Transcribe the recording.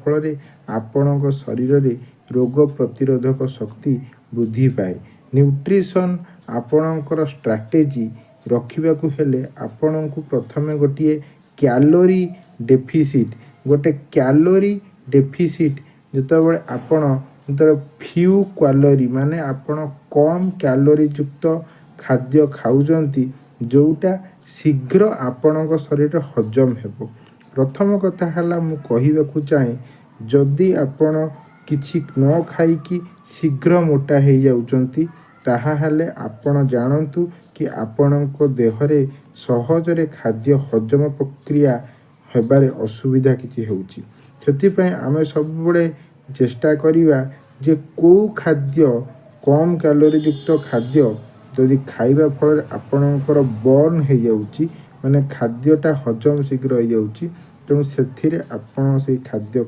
फल आपण शरीर में रोग प्रतिरोधक शक्ति वृद्धि पाए। न्यूट्रिशन आपणकर स्ट्राटेजी रखा हेले आपण को प्रथमे गोटे कैलोरी डेफिसिट गोटे कैलोरी डेफिसिट जितेबाला आपण फ्यू कैलोरी माने आपण कम कैलोरी युक्त खाद्य खाऊचंती जोटा शीघ्र आपण शरीर हजम हेबो। प्रथम कथा है मु कहवाकू चाहे जदि आपण किछि न खाइकी शीघ्र मोटा हो जाउचंती ताहाले आपण जानतु कि आपणको देहरे सहजरे खाद्य हजम प्रक्रिया हेबारे असुविधा किछि होउची। सेतिपय आमे सबुबले चेष्टा करिवा जे को खाद्य कम कैलोरी युक्त खाद्य यदि खाइबा फल आपणकर बर्न हो जाउची माने खाद्यटा हजम शीघ्र हो जाउची तेणु से आपण से खाद्य